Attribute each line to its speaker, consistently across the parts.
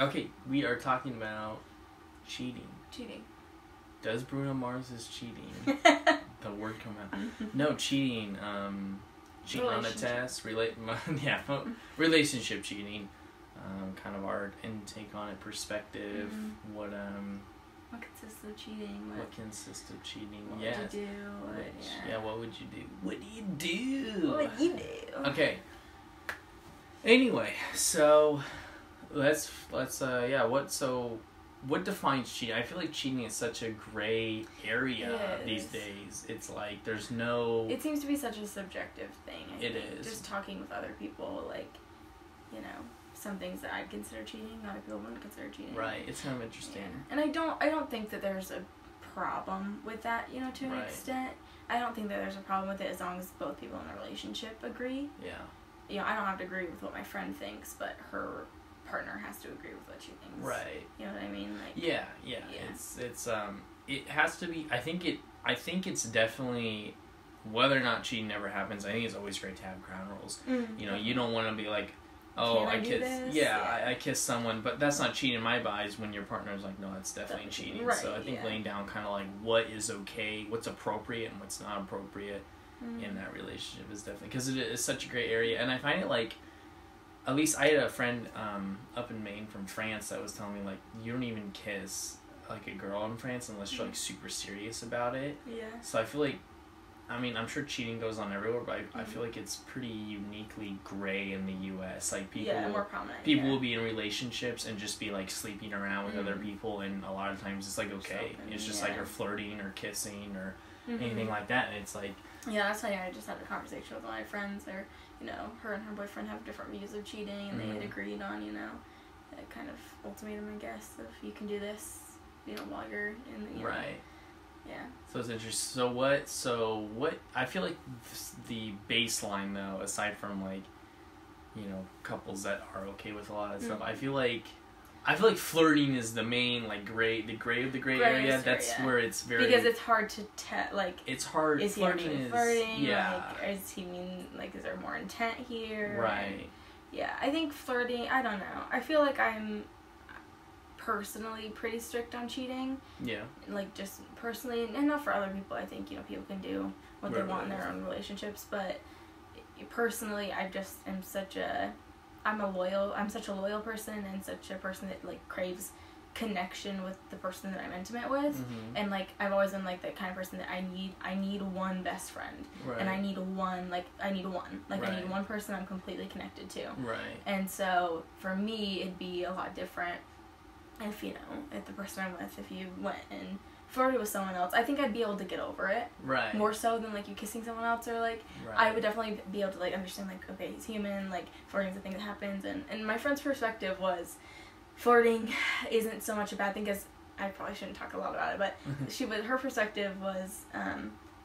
Speaker 1: Okay, we are talking about cheating.
Speaker 2: Cheating.
Speaker 1: Does Bruno Mars is cheating? The word come out. No, cheating. Cheating on a test. Relationship cheating. Kind of our intake on it, perspective.
Speaker 2: Mm-hmm.
Speaker 1: What
Speaker 2: consists of cheating?
Speaker 1: What consists of cheating?
Speaker 2: What
Speaker 1: yes.
Speaker 2: would you do?
Speaker 1: What would you do? What do you do?
Speaker 2: What would you do?
Speaker 1: Okay. Anyway, so what defines cheating? I feel like cheating is such a gray area these days. It's like there's no...
Speaker 2: It seems to be such a subjective thing. I think.
Speaker 1: Is.
Speaker 2: Just talking with other people, like, you know, some things that I'd consider cheating, other people wouldn't consider cheating.
Speaker 1: Right. It's kind of interesting.
Speaker 2: Yeah. And I don't think that there's a problem with that, you know, to an extent. I don't think that there's a problem with it as long as both people in the relationship agree.
Speaker 1: Yeah.
Speaker 2: You know, I don't have to agree with what my friend thinks, but her partner has to agree with what she thinks.
Speaker 1: Right.
Speaker 2: You know what I mean? Like.
Speaker 1: Yeah. It's it has to be. I think it's definitely, whether or not cheating never happens. I think it's always great to have ground rules.
Speaker 2: Mm-hmm.
Speaker 1: You know, you don't want to be like, oh, I kissed. Yeah, I kissed someone, but that's not cheating in my eyes. When your partner's like, no, that's definitely cheating.
Speaker 2: Right,
Speaker 1: so I think laying down kind of like what is okay, what's appropriate, and what's not appropriate in that relationship is definitely, because it is such a gray area. And I find it like, at least I had a friend up in Maine from France that was telling me like, you don't even kiss like a girl in France unless you're like super serious about it.
Speaker 2: Yeah.
Speaker 1: So I feel like, I mean, I'm sure cheating goes on everywhere, but I feel like it's pretty uniquely gray in the U.S. Like people,
Speaker 2: more prominent.
Speaker 1: People will be in relationships and just be like sleeping around with other people, and a lot of times it's like okay, it's just like or flirting or kissing or anything like that, and it's like.
Speaker 2: Yeah, that's funny. I just had a conversation with one of my friends. Or, you know, her and her boyfriend have different views of cheating, and they had agreed on, you know, a kind of ultimatum, I guess, of you can do this, you know, while you're in the, you know, yeah. So
Speaker 1: it's interesting. So what, I feel like the baseline, though, aside from, like, you know, couples that are okay with a lot of stuff, I feel like flirting is the main, like, the gray of the gray area. That's where it's very...
Speaker 2: Because it's hard to like...
Speaker 1: It's hard.
Speaker 2: Is he actually flirting? Yeah. Like, is he mean, like, is there more intent here?
Speaker 1: Right.
Speaker 2: Yeah, I think flirting, I don't know. I feel like I'm personally pretty strict on cheating. Yeah. Like, just personally, and not for other people. I think, you know, people can do what they want in their own relationships, but personally, I just am such a loyal person, and such a person that, like, craves connection with the person that I'm intimate with, and, like, I've always been, like, that kind of person that I need one best friend, and I need one person I'm completely connected to, and so, for me, it'd be a lot different if, you know, if the person I'm with, if you went and flirted with someone else, I think I'd be able to get over it. Right. More so than, like, you kissing someone else, or, like, I would definitely be able to, like, understand, like, okay, he's human, like, flirting's a thing that happens, and my friend's perspective was, flirting isn't so much a bad thing, because I probably shouldn't talk a lot about it, but her perspective was,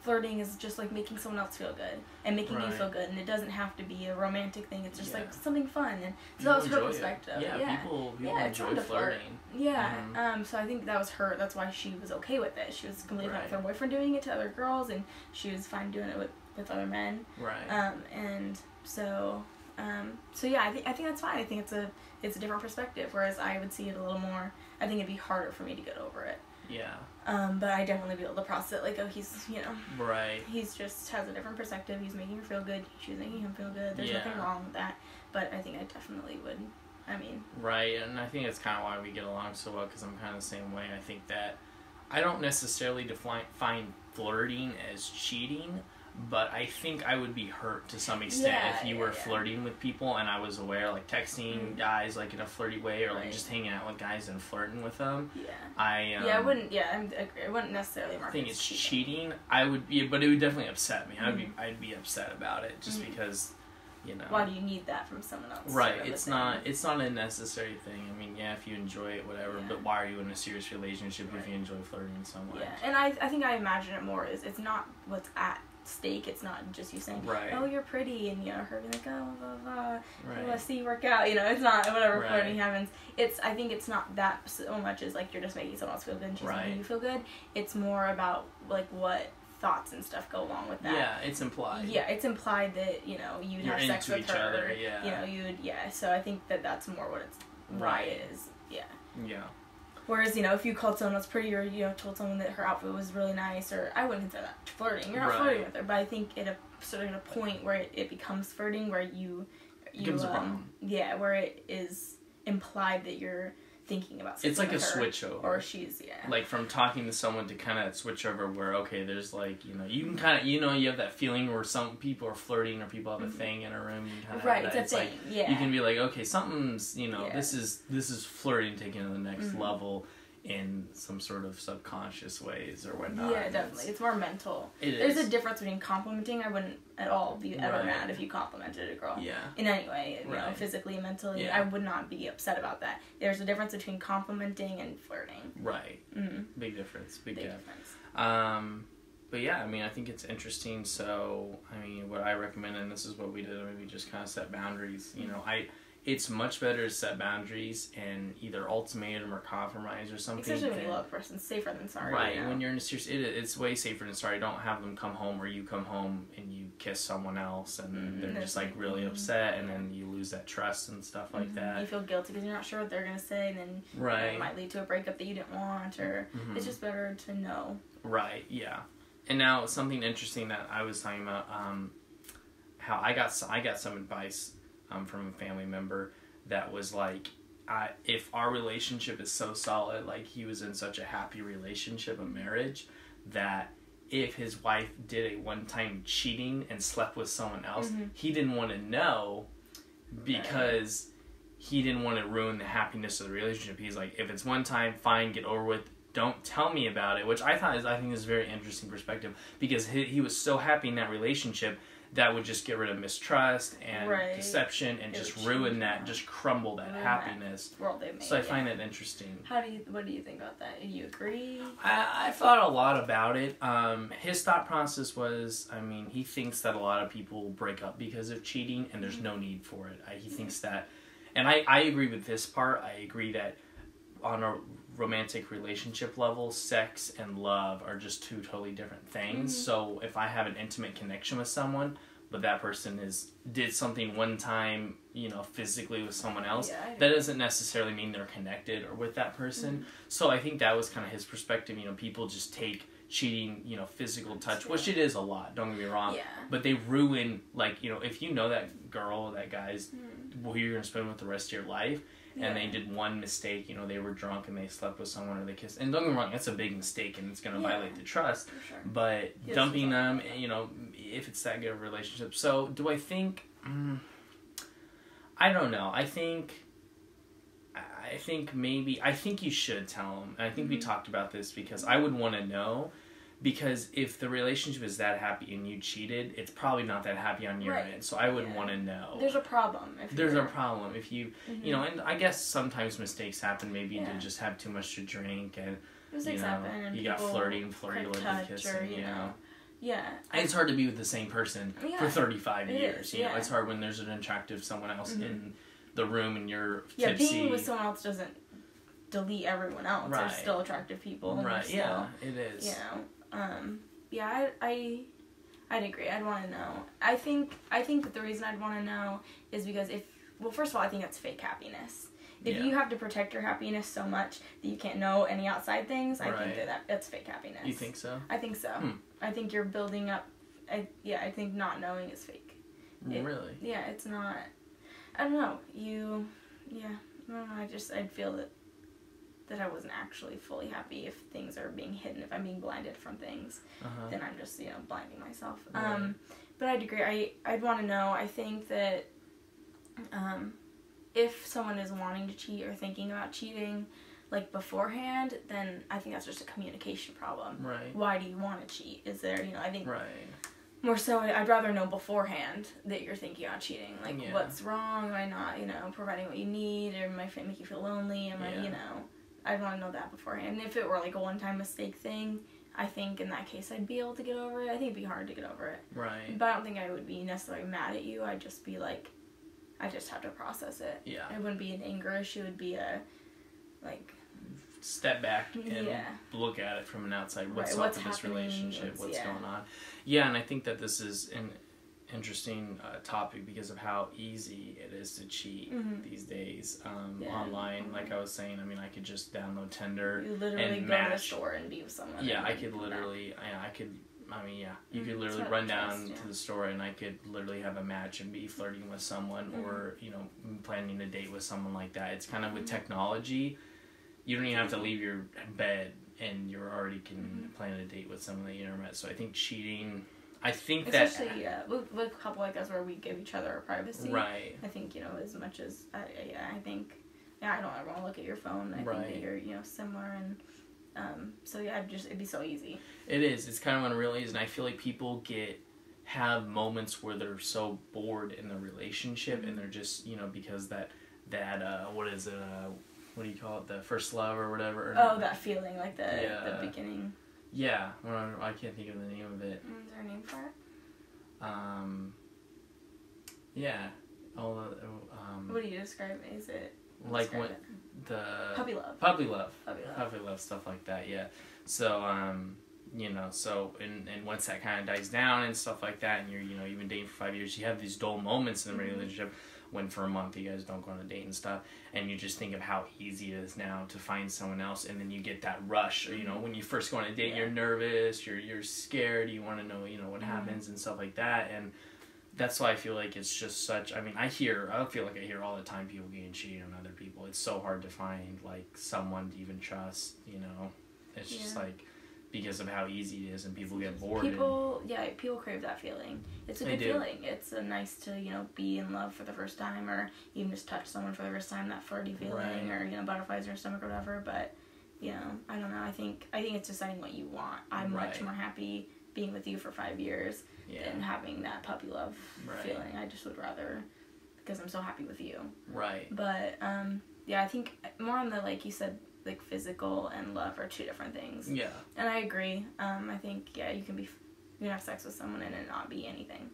Speaker 2: flirting is just, like, making someone else feel good, and making you feel good, and it doesn't have to be a romantic thing, it's just, like, something fun, and so that was her perspective. People enjoy flirting. Yeah, so I think that was her, that's why she was okay with it. She was completely fine with her boyfriend doing it to other girls, and she was fine doing it with other men. And so yeah, I think that's fine. I think it's a different perspective, whereas I would see it a little more, I think it'd be harder for me to get over it. Yeah. But I definitely be able to process it, like, oh, he's, you know. He's just has a different perspective. He's making her feel good. She's making him feel good. There's nothing wrong with that. But I think I definitely would, I mean. Right,
Speaker 1: and I think that's kind of why we get along so well, because I'm kind of the same way. I think that I don't necessarily define flirting as cheating, but I think I would be hurt to some extent if you were flirting with people and I was aware, like texting guys like in a flirty way, or like just hanging out with guys and flirting with them. Yeah. I wouldn't. Yeah, I agree. I wouldn't necessarily mark it as cheating. I think it's cheating. I would be, but it would definitely upset me. I'd be upset about it just because, you know.
Speaker 2: Why do you need that from someone else?
Speaker 1: Right. It's not a necessary thing. I mean, yeah, if you enjoy it, whatever. But why are you in a serious relationship if you enjoy flirting so much?
Speaker 2: Yeah, and I think I imagine it more as it's not what's at stake. It's not just you saying, oh, you're pretty, and, you know, her being like, oh, blah, blah, blah. Let's see you work out, you know. It's not whatever flirting happens. I think it's not that so much as, like, you're just making someone else feel good and she's making you feel good. It's more about, like, what thoughts and stuff go along with that.
Speaker 1: Yeah, it's implied.
Speaker 2: Yeah, it's implied that, you know, you'd have sex with her. Other, you know, so I think that's more what why it is. Yeah.
Speaker 1: Yeah.
Speaker 2: Whereas, if you called someone else pretty or, told someone that her outfit was really nice, or I wouldn't consider that flirting. You're not flirting with her, but I think at a point where it becomes flirting, where you
Speaker 1: becomes a problem.
Speaker 2: Yeah, where it is implied that you're thinking about something.
Speaker 1: It's like a switch over.
Speaker 2: Or she's,
Speaker 1: like from talking to someone to kind of switch over where, okay, there's like, you can kind of, you have that feeling where some people are flirting or people have a thing in a room. You kind of
Speaker 2: right,
Speaker 1: have that.
Speaker 2: It's a thing,
Speaker 1: like, you can be like, okay, something's, this is flirting taken to the next level in some sort of subconscious ways or whatnot.
Speaker 2: Yeah, definitely. It's more mental.
Speaker 1: There's
Speaker 2: a difference between complimenting. I wouldn't at all be ever mad if you complimented a girl.
Speaker 1: Yeah.
Speaker 2: In any way, physically and mentally. Yeah. I would not be upset about that. There's a difference between complimenting and flirting.
Speaker 1: Right. Big difference. Big gap.
Speaker 2: Difference.
Speaker 1: But yeah, I think it's interesting. So, what I recommend, and this is what we did, maybe just kind of set boundaries. It's much better to set boundaries and either ultimatum or compromise or something.
Speaker 2: Especially when you love a person. It's safer than sorry.
Speaker 1: Right. When you're in a serious... It's way safer than sorry. Don't have them come home or you come home and you kiss someone else and they're just like really upset and then you lose that trust and stuff like that.
Speaker 2: You feel guilty because you're not sure what they're going to say and then it might lead to a breakup that you didn't want or it's just better to know.
Speaker 1: Right. Yeah. And now something interesting that I was talking about, how I got some advice from a family member that was like, if our relationship is so solid, like he was in such a happy relationship, a marriage, that if his wife did a one-time cheating and slept with someone else, he didn't want to know because he didn't want to ruin the happiness of the relationship. He's like, if it's one time, fine, get over with. Don't tell me about it, which I think is a very interesting perspective because he was so happy in that relationship that would just get rid of mistrust and deception and just ruin that, just crumble that happiness.
Speaker 2: World they made,
Speaker 1: so I find that interesting.
Speaker 2: What do you think about that? Do you agree?
Speaker 1: I thought a lot about it. His thought process was, he thinks that a lot of people break up because of cheating and there's no need for it. He thinks that, and I agree with this part. I agree that on a romantic relationship level, sex and love are just two totally different things. So if I have an intimate connection with someone, but that person did something one time, physically with someone else, that doesn't necessarily mean they're connected or with that person. So I think that was kind of his perspective. People just take cheating, physical touch, which it is a lot, don't get me wrong, but they ruin, like, if you know that girl, that guy's who you're going to spend with the rest of your life, and they did one mistake, they were drunk and they slept with someone or they kissed. And don't get me wrong, that's a big mistake and it's going to violate the trust. For sure. But dumping them, if it's that good of a relationship. So do I think, I don't know. I think you should tell them. And I think we talked about this because I would want to know. Because if the relationship is that happy and you cheated, it's probably not that happy on your end. So I would want to know.
Speaker 2: There's a problem.
Speaker 1: There's a problem if you, and I guess sometimes mistakes happen. Maybe you did just have too much to drink and,
Speaker 2: happen, and
Speaker 1: you got flirty, like kissing,
Speaker 2: Yeah.
Speaker 1: And it's hard to be with the same person for 35 years. It's hard when there's an attractive someone else in the room and you're tipsy.
Speaker 2: Yeah, being with someone else doesn't delete everyone else. Right. There's still attractive people.
Speaker 1: Right,
Speaker 2: still,
Speaker 1: it is.
Speaker 2: I'd agree. I'd want to know. I think that the reason I'd want to know is because first of all, I think that's fake happiness. If you have to protect your happiness so much that you can't know any outside things, I think that's fake happiness.
Speaker 1: You think so?
Speaker 2: I think so. I think you're building up. I think not knowing is fake.
Speaker 1: Really?
Speaker 2: Yeah, it's not. I don't know. I don't know. I'd feel that I wasn't actually fully happy if things are being hidden, if I'm being blinded from things, then I'm just, blinding myself. Right. But I'd agree. I'd want to know. I think that if someone is wanting to cheat or thinking about cheating, like, beforehand, then I think that's just a communication problem.
Speaker 1: Right.
Speaker 2: Why do you want to cheat? Is there, I think...
Speaker 1: Right.
Speaker 2: More so, I'd rather know beforehand that you're thinking about cheating. Like, what's wrong? Am I not, providing what you need? Or am I make you feel lonely? Am I, I'd want to know that beforehand. And if it were like a one-time mistake thing, I think in that case I'd be able to get over it. I think it'd be hard to get over it.
Speaker 1: Right.
Speaker 2: But I don't think I would be necessarily mad at you. I'd just be like, I just have to process it.
Speaker 1: Yeah.
Speaker 2: It wouldn't be an anger issue. It would be a, like...
Speaker 1: Step back and look at it from an outside. What's up with this relationship? What's going on? Yeah, and I think that this is... interesting topic because of how easy it is to cheat these days online. Like I was saying, I mean, I could just download Tinder.
Speaker 2: You literally go to the store and be with someone.
Speaker 1: Yeah, I could literally. You could literally run down to the store and I could literally have a match and be flirting with someone or, you know, planning a date with someone like that. It's kind of with technology, you don't even have to leave your bed and you're already planning a date with someone that you never met. So I think cheating,
Speaker 2: especially, with a couple like us where we give each other our privacy.
Speaker 1: Right.
Speaker 2: I think, you know, as much as, I think, I don't ever want to look at your phone. I think that you're, you know, similar and... so yeah, it'd be so easy. It is.
Speaker 1: It's kind of unreal easy, and I feel like people have moments where they're so bored in their relationship, and they're just, you know, because that what is it? What do you call it? The first love or whatever.
Speaker 2: That feeling, like the beginning.
Speaker 1: Yeah, I can't think of the name of it.
Speaker 2: Is there a name for it?
Speaker 1: Yeah.
Speaker 2: What do you describe? Is it?
Speaker 1: Like what the puppy love stuff like that, yeah. So you know, so and once that kind of dies down and stuff like that, and you've been dating for 5 years, you have these dull moments in the relationship when for a month you guys don't go on a date and stuff, and you just think of how easy it is now to find someone else, and then you get that rush, or you know, when you first go on a date, you're nervous, you're scared, you want to know, you know, what happens and stuff like that, and that's why I feel like it's just such... I mean, I feel like I hear all the time people getting cheated on other people. It's so hard to find, like, someone to even trust, you know? It's just, like, because of how easy it is and people get bored.
Speaker 2: People crave that feeling. It's a good feeling. It's nice to, you know, be in love for the first time or even just touch someone for the first time, that flirty feeling or, you know, butterflies in your stomach or whatever. But, you know, I don't know. I think it's deciding what you want. I'm much more happy being with you for 5 years than having that puppy love feeling. I just would rather, because I'm so happy with you. Right. But, I think more on the, like you said, like physical and love are two different things. Yeah. And I agree. I think, you can have sex with someone and it not be anything.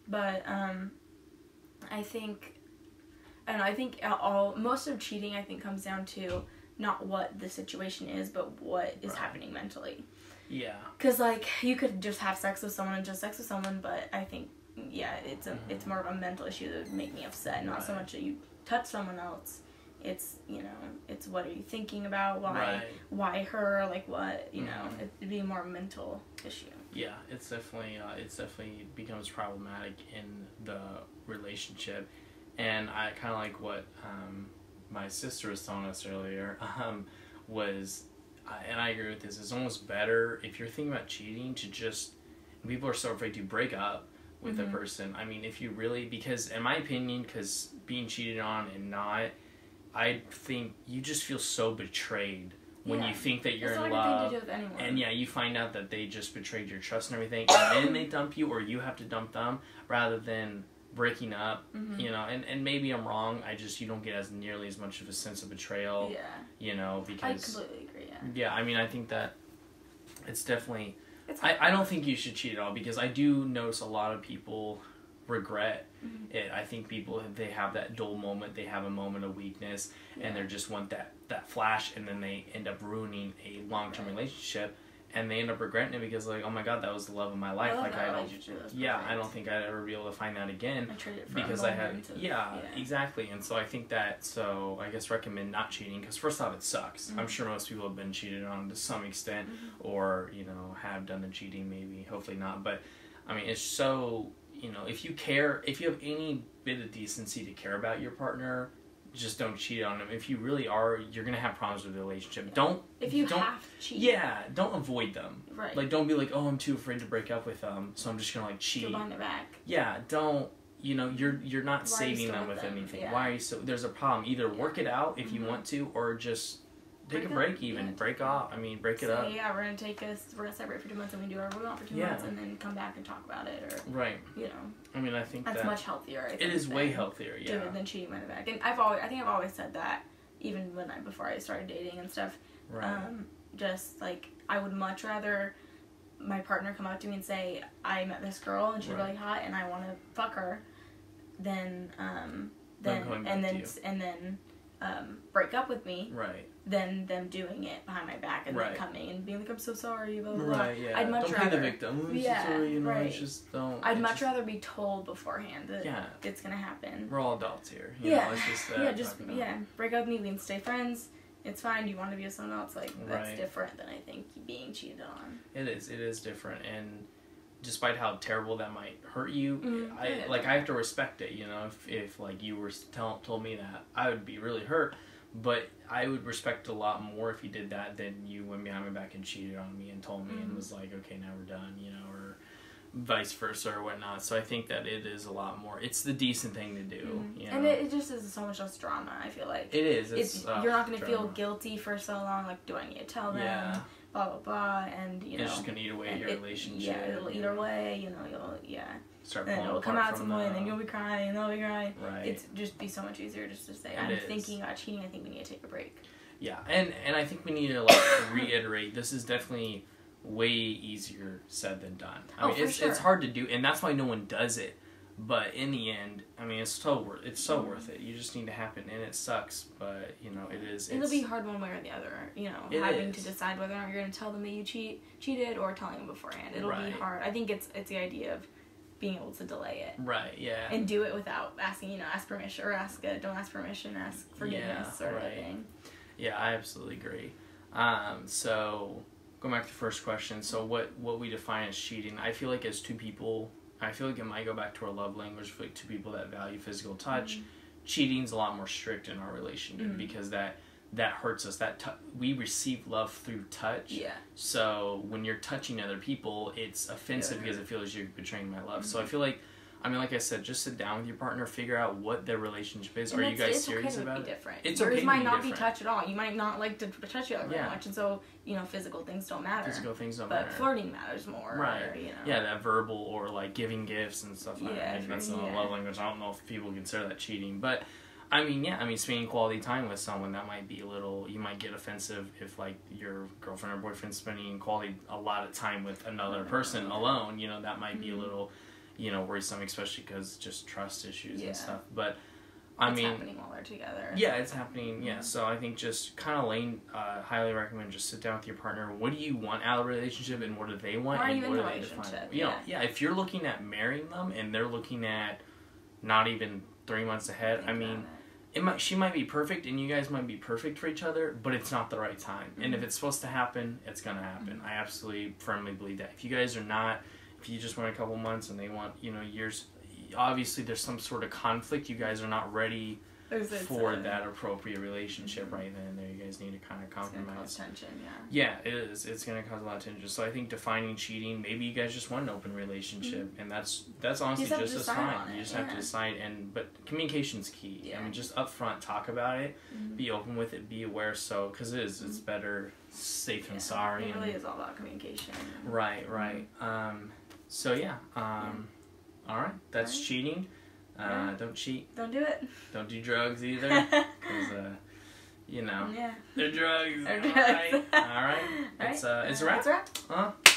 Speaker 2: But, I think most of cheating, I think, comes down to not what the situation is, but what is happening mentally. Yeah. Because, like, you could just have sex with someone and just sex with someone, but I think, it's more of a mental issue that would make me upset, not so much that you touch someone else. It's, you know, it's what are you thinking about, why her, like, what, you know, it'd be a more mental issue. Yeah, it's definitely becomes problematic in the relationship, and I kind of like what my sister was telling us earlier, was... and I agree with this, it's almost better if you're thinking about cheating to just, people are so afraid to break up with a person. I mean, if you really, because in my opinion, because being cheated on and not, I think you just feel so betrayed when you think that you're in love, and you find out that they just betrayed your trust and everything, and then they dump you, or you have to dump them, rather than breaking up, you know, and maybe I'm wrong, you don't get as nearly as much of a sense of betrayal, you know, because... I completely agree, yeah, I mean, I think that it's definitely... I don't think you should cheat at all, because I do notice a lot of people regret it. I think people, they have that dull moment, they have a moment of weakness, and they just want that flash, and then they end up ruining a long-term relationship, and they end up regretting it because, like, oh my god, that was the love of my life. Like, I don't think I'd ever be able to find that again, because I had, exactly. And so I think that, I guess recommend not cheating, because first off, it sucks. I'm sure most people have been cheated on to some extent, or, you know, have done the cheating, maybe, hopefully not, but, I mean, it's so, you know, if you have any bit of decency to care about your partner, just don't cheat on them. If you really are, you're gonna have problems with the relationship. Don't have to cheat. Yeah, don't avoid them. Right. Like, don't be like, oh, I'm too afraid to break up with them, so I'm just gonna, like, cheat. Go behind their back. Yeah, don't. You know, you're not saving them with anything. Yeah. Why are you so? There's a problem. Either work it out if you want to, or just take a break. Even break off. I mean, break it up. Yeah, we're gonna separate for 2 months, and we do whatever we want for 2 months, and then come back and talk about it, or you know. I mean, I think that's much healthier. I think it is way healthier. Yeah. Than cheating behind the back, and I think I've always said that, even before I started dating and stuff. Right. Just like, I would much rather my partner come up to me and say, I met this girl and she's really hot and I want to fuck her, than break up with me,
Speaker 1: right,
Speaker 2: than them doing it behind my back and then coming and being like, I'm so sorry, blah, blah, blah.
Speaker 1: Right, yeah.
Speaker 2: I'd much
Speaker 1: don't
Speaker 2: rather...
Speaker 1: play the victim.
Speaker 2: Yeah,
Speaker 1: sorry,
Speaker 2: right.
Speaker 1: Just don't...
Speaker 2: I'd much rather be told beforehand that it's going to happen.
Speaker 1: We're all adults here. You know, it's just,
Speaker 2: break up with me, we can stay friends. It's fine. You want to be with someone else, like, that's different than, I think, being cheated on.
Speaker 1: It is different, and despite how terrible that might hurt you, I have to respect it, you know, if like, you were told me that, I would be really hurt, but I would respect it a lot more if you did that than you went behind my back and cheated on me and told me and was like, okay, now we're done, you know, or vice versa or whatnot. So I think that it is a lot more, it's the decent thing to do, you know?
Speaker 2: And it just is so much less drama, I feel like.
Speaker 1: It is.
Speaker 2: You're not going to feel guilty for so long, like, do I need to tell them? Blah, blah, blah, and, you know...
Speaker 1: It's just going to eat away at your relationship.
Speaker 2: Yeah, it'll eat away, you know,
Speaker 1: start
Speaker 2: and
Speaker 1: pulling
Speaker 2: it'll come out
Speaker 1: from
Speaker 2: some point, and then you'll be crying, and they'll be crying.
Speaker 1: Right.
Speaker 2: It's just be so much easier just to say, I'm thinking about cheating, I think we need to take a break.
Speaker 1: Yeah, and I think we need to, like, reiterate, this is definitely way easier said than done. I mean, it's hard to do, and that's why no one does it. But in the end, I mean, it's so worth it. You just need to happen, and it sucks, but, you know, it is.
Speaker 2: It'll be hard one way or the other, you know, having to decide whether or not you're going to tell them that you cheated or telling them beforehand. It'll be hard. I think it's the idea of being able to delay it.
Speaker 1: Right, yeah.
Speaker 2: And do it without asking, you know, ask permission, or don't ask permission, ask forgiveness, sort of thing.
Speaker 1: Yeah, I absolutely agree. So, going back to the first question, so what we define as cheating, I feel like as two people... I feel like it might go back to our love language for like two people that value physical touch. Cheating's a lot more strict in our relationship because that hurts us. We receive love through touch. Yeah. So when you're touching other people, it's offensive because it feels you're betraying my love. So I feel like, I mean, like I said, just sit down with your partner, figure out what their relationship is. Are you guys serious about it?
Speaker 2: It's okay to be different. Yours might not be touch at all. You might not like to touch each other very much, and so, you know, physical things don't matter. But flirting matters more.
Speaker 1: Right.
Speaker 2: Or, you know.
Speaker 1: Yeah, that verbal or, like, giving gifts and stuff like that. I mean, that's not a love language. I don't know if people consider that cheating. But, I mean, spending quality time with someone, that might be a little... You might get offensive if, like, your girlfriend or boyfriend's spending a lot of time with another person alone. You know, that might be a little... you know, worrisome, especially because just trust issues and stuff. But, I mean... It's
Speaker 2: happening while they're together.
Speaker 1: Yeah, it's happening, So I think just kind of highly recommend just sit down with your partner. What do you want out of a relationship and what do they want?
Speaker 2: Why are
Speaker 1: and
Speaker 2: you in
Speaker 1: what
Speaker 2: the relationship?
Speaker 1: You know, if you're looking at marrying them and they're looking at not even 3 months ahead, I mean... She might be perfect and you guys might be perfect for each other, but it's not the right time. And if it's supposed to happen, it's going to happen. I absolutely firmly believe that. If you guys are not... If you just want a couple months and they want, you know, years, obviously there's some sort of conflict. You guys are not ready for that appropriate relationship right then and there. You guys need to kind of compromise.
Speaker 2: It's going to cause tension,
Speaker 1: Yeah, it is. It's going to cause a lot of tension. So I think defining cheating, maybe you guys just want an open relationship, and that's honestly just as fine. You just have to decide, but communication's key. Yeah. I mean, just upfront talk about it, be open with it, be aware. So, because it's better safe than sorry.
Speaker 2: It really is all about communication.
Speaker 1: Right. So all right, that's cheating. Don't cheat.
Speaker 2: Don't do it.
Speaker 1: Don't do drugs either, because you know they're drugs. All right. It's a wrap.
Speaker 2: It's a wrap.